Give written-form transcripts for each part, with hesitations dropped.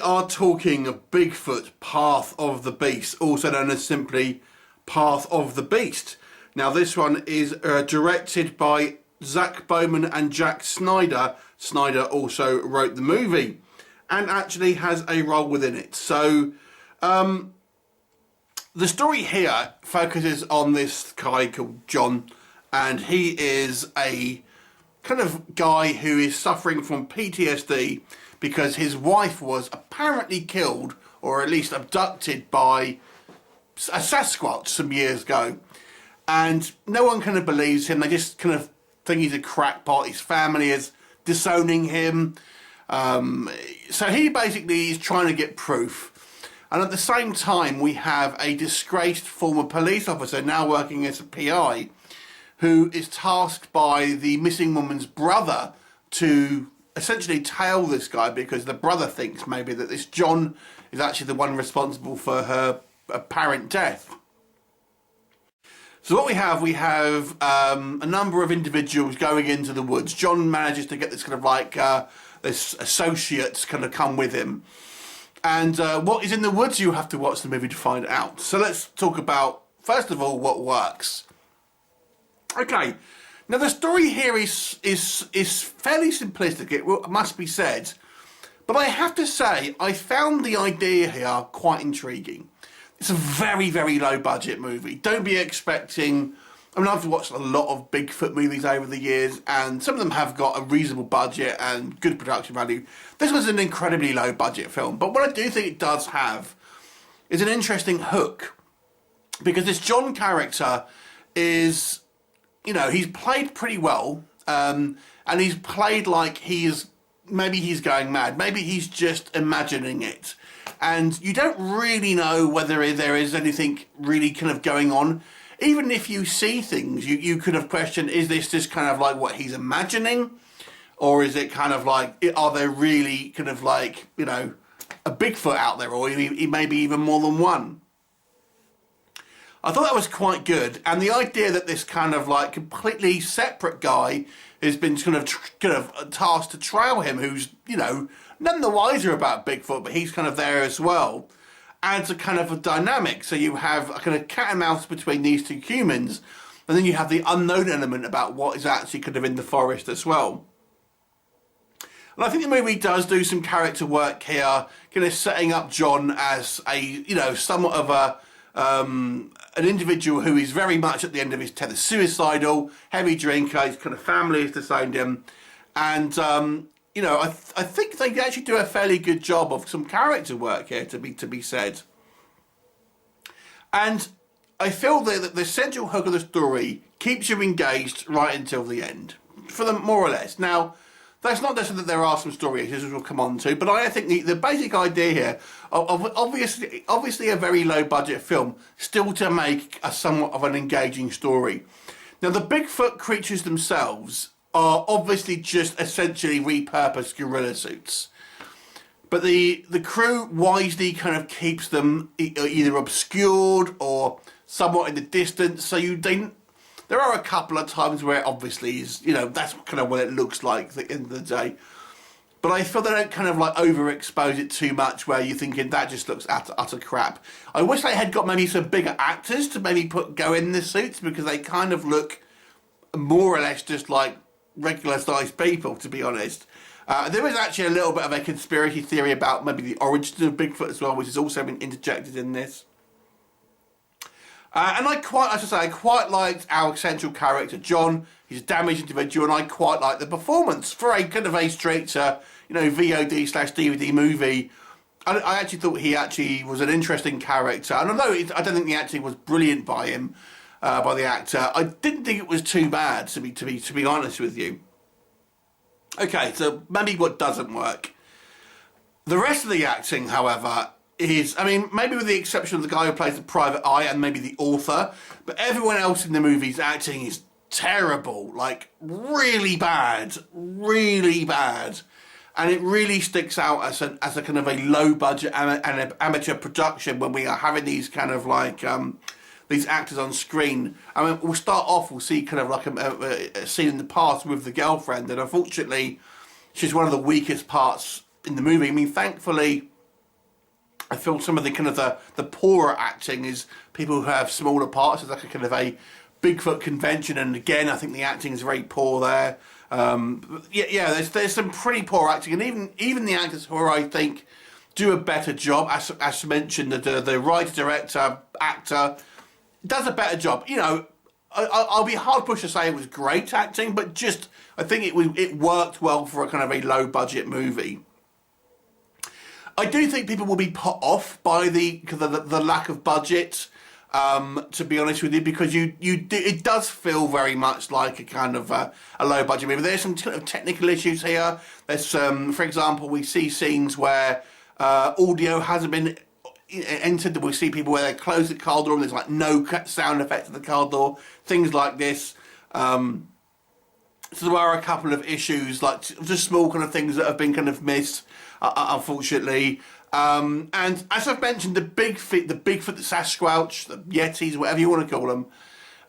are talking of Bigfoot, Path of the Beast, also known as simply Path of the Beast. Now this one is directed by Zach Bowman and Jack Snyder. Snyder also wrote the movie and actually has a role within it. So the story here focuses on this guy called John, and he is a kind of guy who is suffering from PTSD because his wife was apparently killed, or at least abducted, by a Sasquatch some years ago. And no one kind of believes him. They just kind of think he's a crackpot. His family is disowning him. So he basically is trying to get proof. And at the same time, we have a disgraced former police officer now working as a PI who is tasked by the missing woman's brother to essentially tail this guy, because the brother thinks maybe that this John is actually the one responsible for her apparent death. So what we have a number of individuals going into the woods. John manages to get this kind of like this associates kind of come with him. And what is in the woods, you have to watch the movie to find out. So let's talk about, first of all, what works. Okay, now the story here is fairly simplistic, it must be said. But I have to say, I found the idea here quite intriguing. It's a very, very low budget movie. Don't be expecting... I mean, I've watched a lot of Bigfoot movies over the years, and some of them have got a reasonable budget and good production value. This was an incredibly low budget film, but what I do think it does have is an interesting hook. Because this John character is, you know, he's played pretty well, and he's played like maybe he's going mad, maybe he's just imagining it. And you don't really know whether there is anything really kind of going on. Even if you see things, you could have questioned, is this just kind of like what he's imagining? Or is it kind of like, are there really kind of like, you know, a Bigfoot out there, or maybe even more than one? I thought that was quite good. And the idea that this kind of like completely separate guy has been kind of tasked to trail him, who's, you know, none the wiser about Bigfoot, but he's kind of there as well, adds a kind of a dynamic. So you have a kind of cat and mouse between these two humans, and then you have the unknown element about what is actually kind of in the forest as well. And I think the movie does do some character work here, kind of setting up John as a, you know, somewhat of a an individual who is very much at the end of his tether, suicidal, heavy drinker. His kind of family has disowned him, and you know, I think they actually do a fairly good job of some character work here, to be said. And I feel that the central hook of the story keeps you engaged right until the end, for them more or less. Now, that's not necessarily that there are some story issues, which we'll come on to, but I think the basic idea here of obviously a very low budget film, still to make a somewhat of an engaging story. Now, the Bigfoot creatures themselves are obviously just essentially repurposed gorilla suits. But the crew wisely kind of keeps them either obscured or somewhat in the distance, so there are a couple of times where it obviously is, you know, that's kind of what it looks like at the end of the day. But I feel they don't kind of like overexpose it too much, where you're thinking that just looks utter crap. I wish they had got maybe some bigger actors to maybe go in the suits, because they kind of look more or less just like regular sized people, to be honest. There is actually a little bit of a conspiracy theory about maybe the origins of Bigfoot as well, which has also been interjected in this. And I quite liked our central character, John. He's a damaged individual, and I quite like the performance for a kind of a straight, you know, VOD/DVD movie. I actually thought he actually was an interesting character, and although I don't think the acting was brilliant by him, by the actor, I didn't think it was too bad, to be honest with you. Okay, so maybe what doesn't work. The rest of the acting, however, is, I mean, maybe with the exception of the guy who plays the private eye and maybe the author, but everyone else in the movie's acting is terrible, like really bad, and it really sticks out as a kind of a low budget amateur production when we are having these kind of like these actors on screen. I mean, we'll start off, we'll see kind of like a scene in the past with the girlfriend, and unfortunately she's one of the weakest parts in the movie. I mean, thankfully I feel some of the kind of the poorer acting is people who have smaller parts. It's like a kind of a Bigfoot convention, and again, I think the acting is very poor there. There's some pretty poor acting, and even the actors who I think do a better job, as mentioned, the writer, director, actor does a better job. You know, I'll be hard pushed to say it was great acting, but just I think it worked well for a kind of a low budget movie. I do think people will be put off by the lack of budget, to be honest with you, because it does feel very much like a kind of a low budget movie. There's some technical issues here. There's for example, we see scenes where audio hasn't been entered. We see people where they close the car door and there's like no sound effect of the car door, things like this. So there are a couple of issues, like just small kind of things that have been kind of missed, unfortunately. And as I've mentioned, the Bigfoot, the Sasquatch, the Yetis, whatever you want to call them,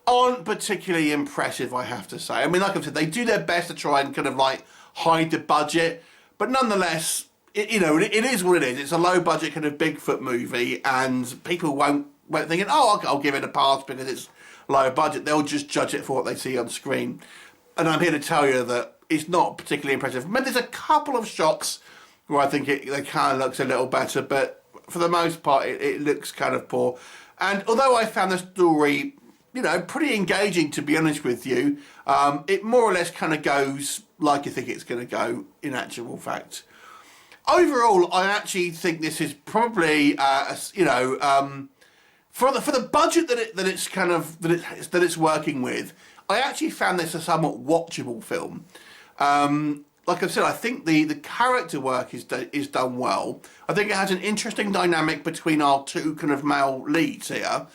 aren't particularly impressive, I have to say. I mean, like I said, they do their best to try and kind of like hide the budget, but nonetheless, it is what it is. It's a low budget kind of Bigfoot movie, and people won't thinking, oh, I'll give it a pass because it's low budget. They'll just judge it for what they see on screen. And I'm here to tell you that it's not particularly impressive. I mean, there's a couple of shots where I think it kind of looks a little better, but for the most part, it looks kind of poor. And although I found the story, pretty engaging, to be honest with you, it more or less kind of goes like you think it's going to go in actual fact. Overall, I actually think this is probably, for the budget that it's working with, I actually found this a somewhat watchable film. Like I said, I think the character work is done well. I think it has an interesting dynamic between our two kind of male leads here,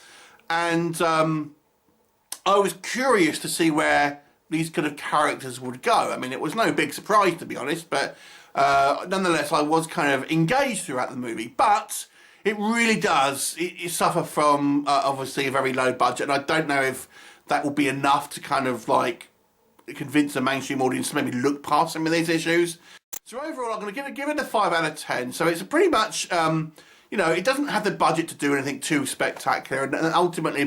and I was curious to see where these kind of characters would go. I mean, it was no big surprise, to be honest, but nonetheless, I was kind of engaged throughout the movie. But it really does it suffer from obviously a very low budget, and I don't know if that will be enough to kind of like convince the mainstream audience to maybe look past some of these issues. So overall, I'm going to give it a 5 out of 10. So it's pretty much, it doesn't have the budget to do anything too spectacular, and ultimately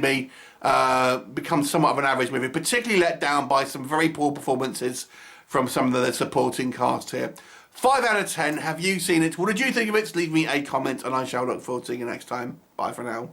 becomes somewhat of an average movie, particularly let down by some very poor performances from some of the supporting cast here. 5 out of 10. Have you seen it? What did you think of it? Leave me a comment, and I shall look forward to seeing you next time. Bye for now.